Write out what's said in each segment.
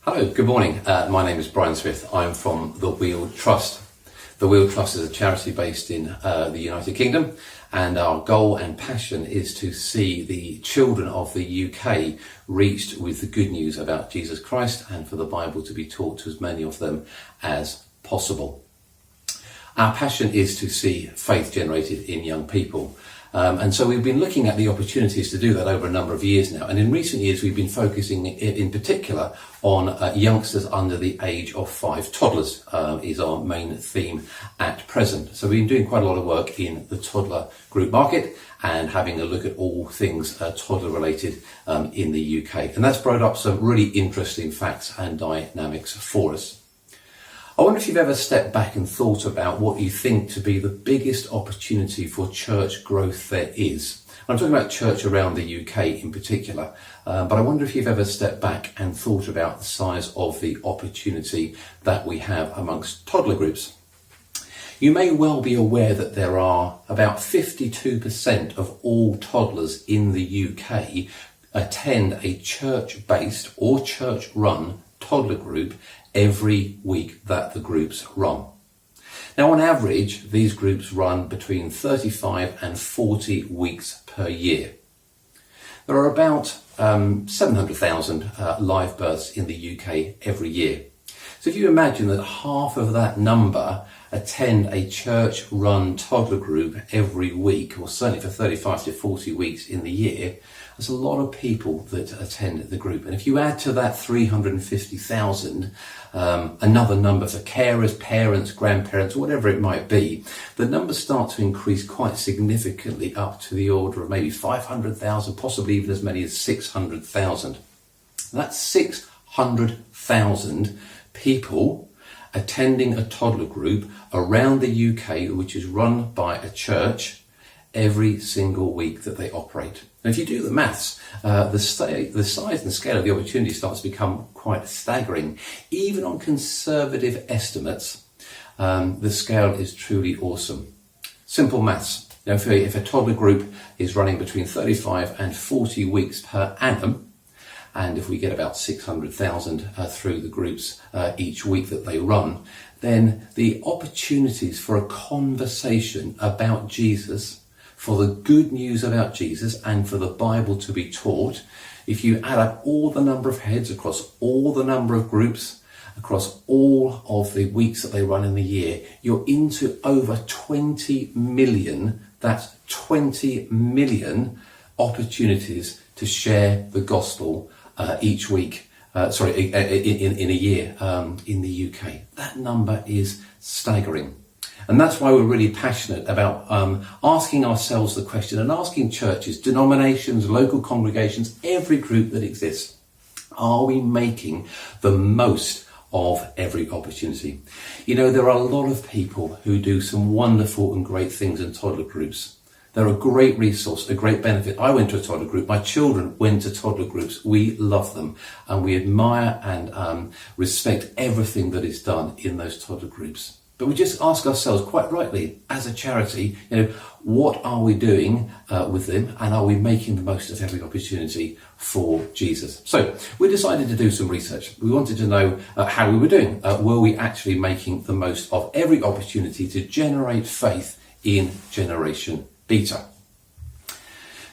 Hello, good morning. My name is Brian Smith. I'm from the Weald Trust. The Weald Trust is a charity based in the United Kingdom, and our goal and passion is to see the children of the UK reached with the good news about Jesus Christ and for the Bible to be taught to as many of them as possible. Our passion is to see faith generated in young people. And so we've been looking at the opportunities to do that over a number of years now. And in recent years, we've been focusing in particular on youngsters under the age of 5. Toddlers is our main theme at present. So we've been doing quite a lot of work in the toddler group market and having a look at all things toddler related in the UK. And that's brought up some really interesting facts and dynamics for us. I wonder if you've ever stepped back and thought about what you think to be the biggest opportunity for church growth there is. I'm talking about church around the UK in particular, but I wonder if you've ever stepped back and thought about the size of the opportunity that we have amongst toddler groups. You may well be aware that there are about 52% of all toddlers in the UK attend a church-based or church-run toddler group every week that the groups run. Now, on average, these groups run between 35 and 40 weeks per year. There are about 700,000 live births in the UK every year. So if you imagine that half of that number attend a church-run toddler group every week, or certainly for 35 to 40 weeks in the year, there's a lot of people that attend the group. And if you add to that 350,000, another number for carers, parents, grandparents, whatever it might be, the numbers start to increase quite significantly up to the order of maybe 500,000, possibly even as many as 600,000. That's 600,000 people attending a toddler group around the UK, which is run by a church every single week that they operate. And if you do the maths, the size and scale of the opportunity starts to become quite staggering. Even on conservative estimates, the scale is truly awesome. Simple maths. Now, if a toddler group is running between 35 and 40 weeks per annum, and if we get about 600,000 through the groups each week that they run, then the opportunities for a conversation about Jesus, for the good news about Jesus and for the Bible to be taught, if you add up all the number of heads across all the number of groups, across all of the weeks that they run in the year, you're into over 20 million, that's 20 million opportunities to share the gospel each week, in a year in the UK. That number is staggering. And that's why we're really passionate about asking ourselves the question and asking churches, denominations, local congregations, every group that exists, are we making the most of every opportunity? You know, there are a lot of people who do some wonderful and great things in toddler groups. They're a great resource, a great benefit. I went to a toddler group. My children went to toddler groups. We love them and we admire and respect everything that is done in those toddler groups. But we just ask ourselves quite rightly, as a charity, what are we doing with them, and are we making the most of every opportunity for Jesus? So we decided to do some research. We wanted to know how we were doing. Were we actually making the most of every opportunity to generate faith in Generation Beta?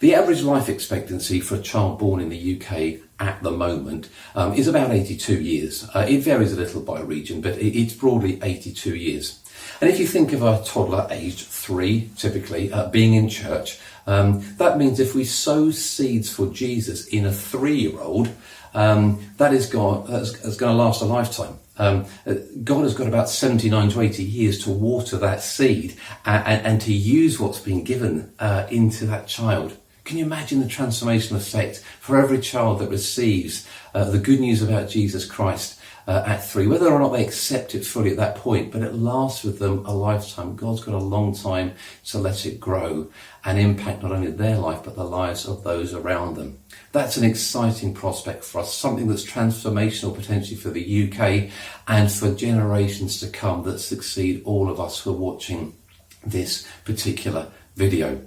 The average life expectancy for a child born in the UK at the moment is about 82 years. It varies a little by region, but it's broadly 82 years. And if you think of a toddler aged 3, typically, being in church, that means if we sow seeds for Jesus in a 3-year-old, that is going to last a lifetime. God has got about 79 to 80 years to water that seed and to use what's been given into that child. Can you imagine the transformational effect for every child that receives the good news about Jesus Christ at 3, whether or not they accept it fully at that point, but it lasts with them a lifetime. God's got a long time to let it grow and impact not only their life, but the lives of those around them. That's an exciting prospect for us, something that's transformational potentially for the UK and for generations to come that succeed all of us who are watching this particular video.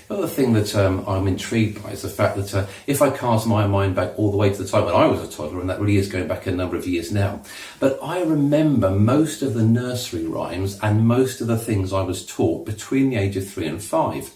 The other thing that I'm intrigued by is the fact that if I cast my mind back all the way to the time when I was a toddler, and that really is going back a number of years now, but I remember most of the nursery rhymes and most of the things I was taught between the age of 3 and 5.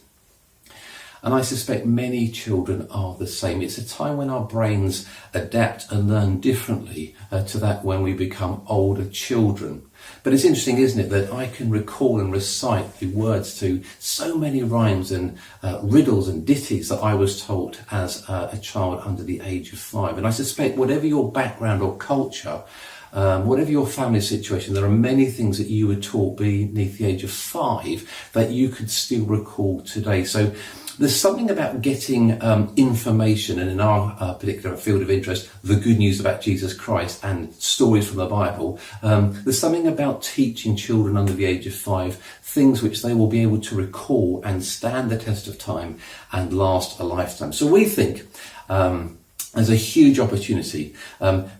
And I suspect many children are the same. It's a time when our brains adapt and learn differently to that when we become older children. But it's interesting, isn't it, that I can recall and recite the words to so many rhymes and riddles and ditties that I was taught as a child under the age of 5. And I suspect whatever your background or culture, whatever your family situation, there are many things that you were taught beneath the age of 5 that you could still recall today. So there's something about getting information, and in our particular field of interest, the good news about Jesus Christ and stories from the Bible. There's something about teaching children under the age of 5 things which they will be able to recall and stand the test of time and last a lifetime. So we think there's a huge opportunity.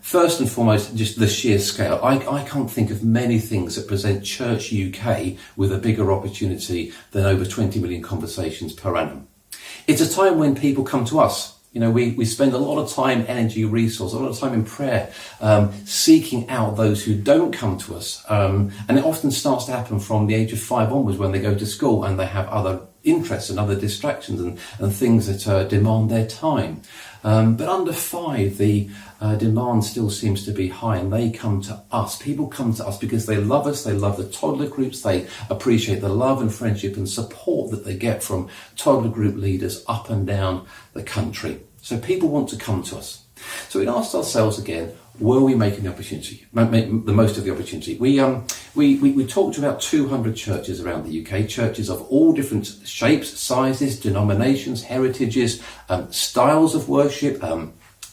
First and foremost, just the sheer scale. I can't think of many things that present Church UK with a bigger opportunity than over 20 million conversations per annum. It's a time when people come to us. You know, we spend a lot of time, energy, resource, a lot of time in prayer, seeking out those who don't come to us. And it often starts to happen from the age of 5 onwards when they go to school and they have other interests and other distractions and things that demand their time. But under 5, the demand still seems to be high, and they come to us. People come to us because they love us, they love the toddler groups, they appreciate the love and friendship and support that they get from toddler group leaders up and down the country. So people want to come to us. So we asked ourselves again, were we making the opportunity, make the most of the opportunity? We talked to about 200 churches around the UK, churches of all different shapes, sizes, denominations, heritages, styles of worship,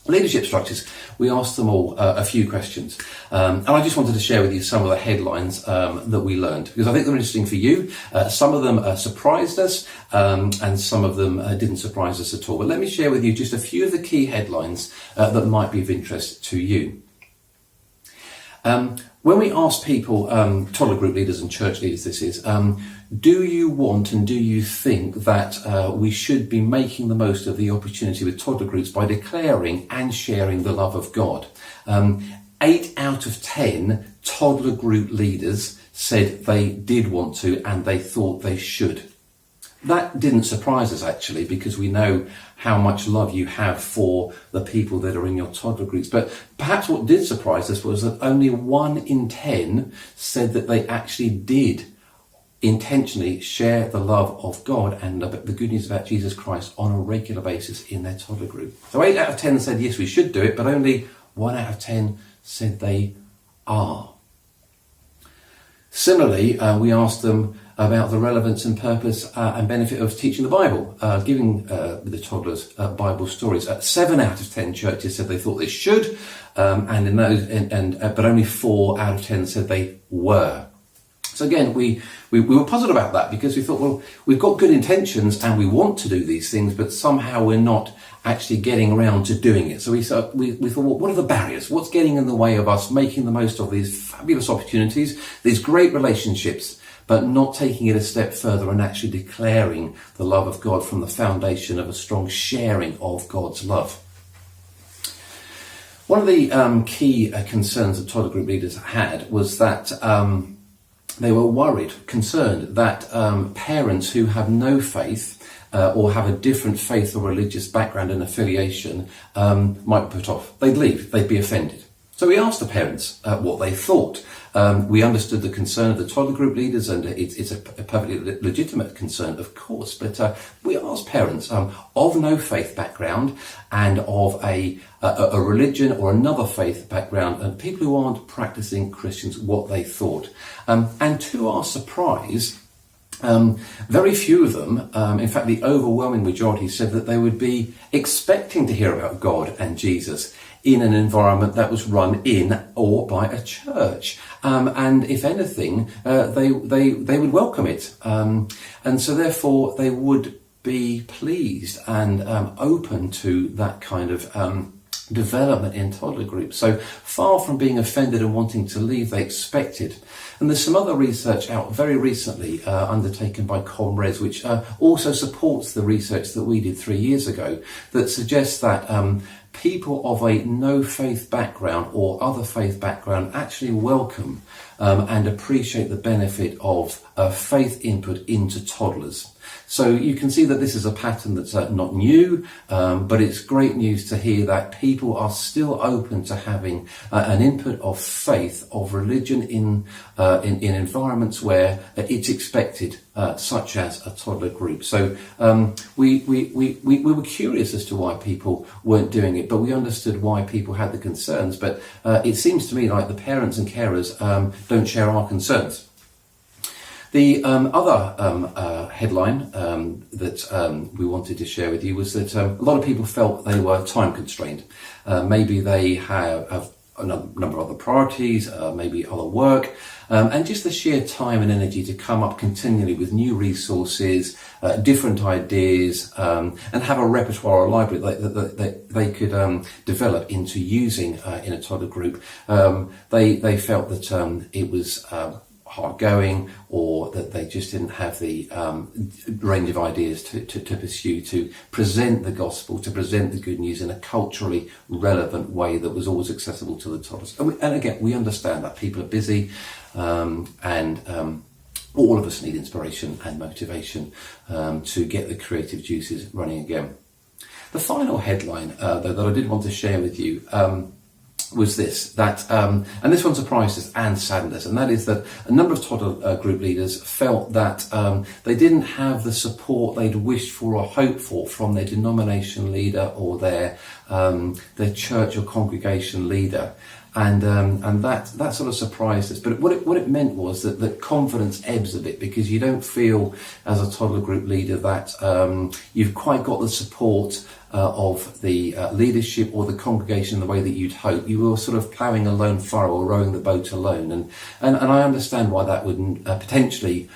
leadership structures. We asked them all a few questions. And I just wanted to share with you some of the headlines that we learned, because I think they're interesting for you. Some of them surprised us, and some of them didn't surprise us at all. But let me share with you just a few of the key headlines that might be of interest to you. When we ask people, toddler group leaders and church leaders, this is, do you want and do you think that we should be making the most of the opportunity with toddler groups by declaring and sharing the love of God? 8 out of 10 toddler group leaders said they did want to and they thought they should. That didn't surprise us, actually, because we know how much love you have for the people that are in your toddler groups. But perhaps what did surprise us was that only 1 in 10 said that they actually did intentionally share the love of God and the good news about Jesus Christ on a regular basis in their toddler group. So 8 out of 10 said, yes, we should do it, but only 1 out of 10 said they are. Similarly, we asked them about the relevance and purpose and benefit of teaching the Bible, giving the toddlers Bible stories. 7 out of 10 churches said they thought they should, but only 4 out of 10 said they were. So again, we were puzzled about that, because we thought, well, we've got good intentions and we want to do these things, but somehow we're not actually getting around to doing it. So we thought, well, what are the barriers? What's getting in the way of us making the most of these fabulous opportunities, these great relationships, but not taking it a step further and actually declaring the love of God from the foundation of a strong sharing of God's love? One of the key concerns that toddler group leaders had was that they were concerned that parents who have no faith or have a different faith or religious background and affiliation might be put off. They'd leave, they'd be offended. So we asked the parents what they thought. We understood the concern of the toddler group leaders, and it's a perfectly legitimate concern, of course, but we asked parents of no faith background and of a religion or another faith background, and people who aren't practicing Christians, what they thought. And to our surprise, very few of them, in fact the overwhelming majority, said that they would be expecting to hear about God and Jesus in an environment that was run in or by a church. And if anything, they would welcome it. And so therefore they would be pleased and open to that kind of development in toddler groups. So far from being offended and wanting to leave, they expected. And there's some other research out very recently undertaken by Comrades, which also supports the research that we did 3 years ago, that suggests that people of a no faith background or other faith background actually welcome and appreciate the benefit of faith input into toddlers. So you can see that this is a pattern that's not new, but it's great news to hear that people are still open to having an input of faith, of religion in environments where it's expected, such as a toddler group. So we were curious as to why people weren't doing it, but we understood why people had the concerns. But it seems to me like the parents and carers don't share our concerns. The other headline that we wanted to share with you was that a lot of people felt they were time constrained. Maybe they have a number of other priorities, maybe other work, and just the sheer time and energy to come up continually with new resources, different ideas, and have a repertoire or library that they could develop into using in a toddler group. They felt that it was hard going, or that they just didn't have the range of ideas to pursue, to present the gospel, to present the good news in a culturally relevant way that was always accessible to the toddlers. And again, we understand that people are busy, and all of us need inspiration and motivation to get the creative juices running again. The final headline, though, that I did want to share with you was this, that, and this one surprised us and saddened us, and that is that a number of toddler group leaders felt that they didn't have the support they'd wished for or hoped for from their denomination leader or their church or congregation leader. And that sort of surprised us. But what it meant was that confidence ebbs a bit, because you don't feel as a toddler group leader that you've quite got the support of the leadership or the congregation in the way that you'd hope. You were sort of ploughing a lone furrow or rowing the boat alone. And I understand why that would potentially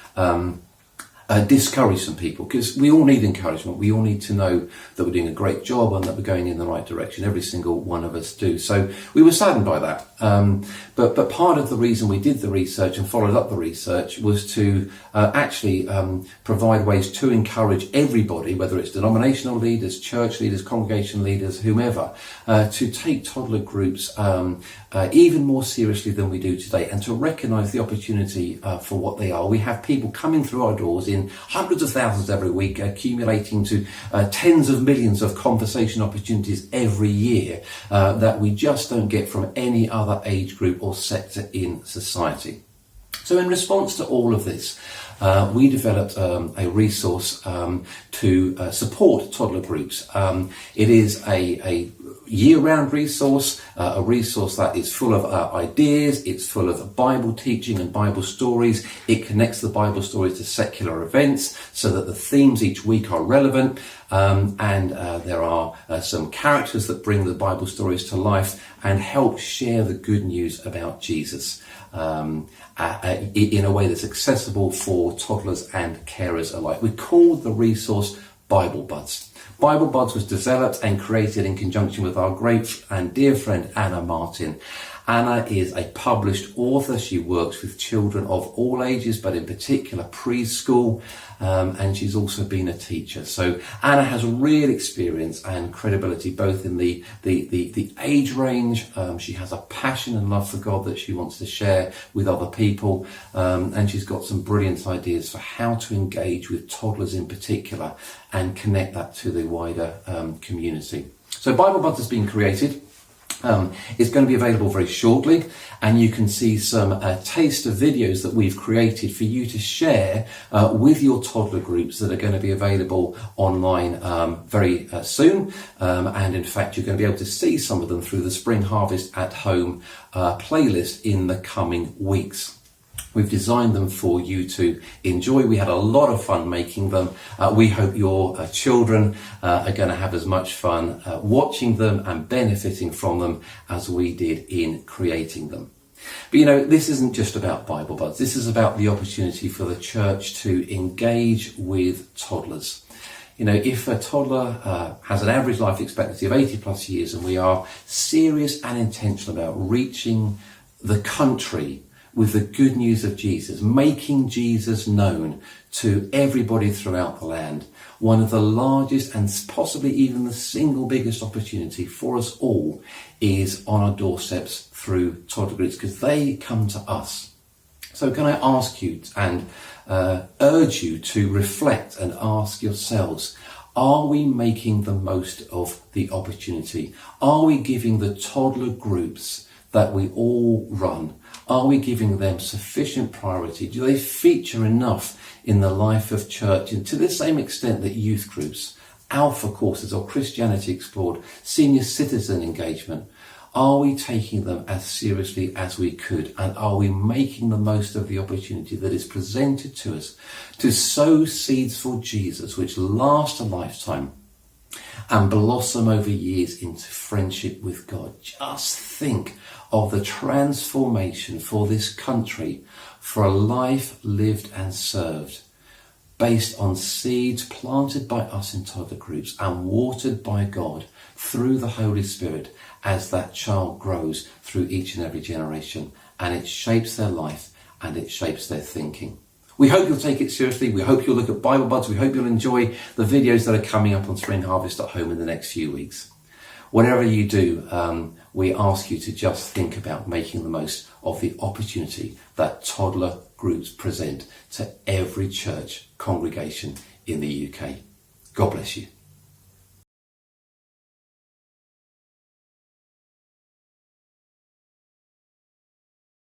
discourage some people, because we all need encouragement. We all need to know that we're doing a great job and that we're going in the right direction. Every single one of us do. So we were saddened by that. But part of the reason we did the research and followed up the research was to actually provide ways to encourage everybody, whether it's denominational leaders, church leaders, congregation leaders, whomever, to take toddler groups even more seriously than we do today, and to recognise the opportunity for what they are. We have people coming through our doors in hundreds of thousands every week, accumulating to tens of millions of conversation opportunities every year that we just don't get from any other age group or sector in society. So in response to all of this, we developed a resource to support toddler groups. It is a year-round resource, a resource that is full of ideas, it's full of Bible teaching and Bible stories. It connects the Bible stories to secular events so that the themes each week are relevant, and there are some characters that bring the Bible stories to life and help share the good news about Jesus in a way that's accessible for toddlers and carers alike. We called the resource Bible Buds. Bible Buds was developed and created in conjunction with our great and dear friend Anna Martin. Anna is a published author. She works with children of all ages, but in particular preschool, and she's also been a teacher. So Anna has real experience and credibility both in the age range. She has a passion and love for God that she wants to share with other people, and she's got some brilliant ideas for how to engage with toddlers in particular and connect that to the wider community. So Bible Buds has been created. It's going to be available very shortly, and you can see some taster videos that we've created for you to share with your toddler groups that are going to be available online very soon. And in fact, you're going to be able to see some of them through the Spring Harvest at Home playlist in the coming weeks. We've designed them for you to enjoy. We had a lot of fun making them. We hope your children are going to have as much fun watching them and benefiting from them as we did in creating them. But you know, this isn't just about Bible Buds. This is about the opportunity for the church to engage with toddlers. You know, if a toddler has an average life expectancy of 80 plus years, and we are serious and intentional about reaching the country with the good news of Jesus, making Jesus known to everybody throughout the land, one of the largest and possibly even the single biggest opportunity for us all is on our doorsteps through toddler groups, because they come to us. So can I ask you and urge you to reflect and ask yourselves, are we making the most of the opportunity? Are we giving the toddler groups that we all run, are we giving them sufficient priority? Do they feature enough in the life of church, and to the same extent that youth groups, Alpha courses or Christianity Explored, senior citizen engagement, are we taking them as seriously as we could? And are we making the most of the opportunity that is presented to us to sow seeds for Jesus which last a lifetime and blossom over years into friendship with God? Just think of the transformation for this country, for a life lived and served based on seeds planted by us in toddler groups and watered by God through the Holy Spirit as that child grows through each and every generation, and it shapes their life and it shapes their thinking. We hope you'll take it seriously. We hope you'll look at Bible Buds. We hope you'll enjoy the videos that are coming up on Spring Harvest at Home in the next few weeks. Whatever you do, we ask you to just think about making the most of the opportunity that toddler groups present to every church congregation in the UK. God bless you.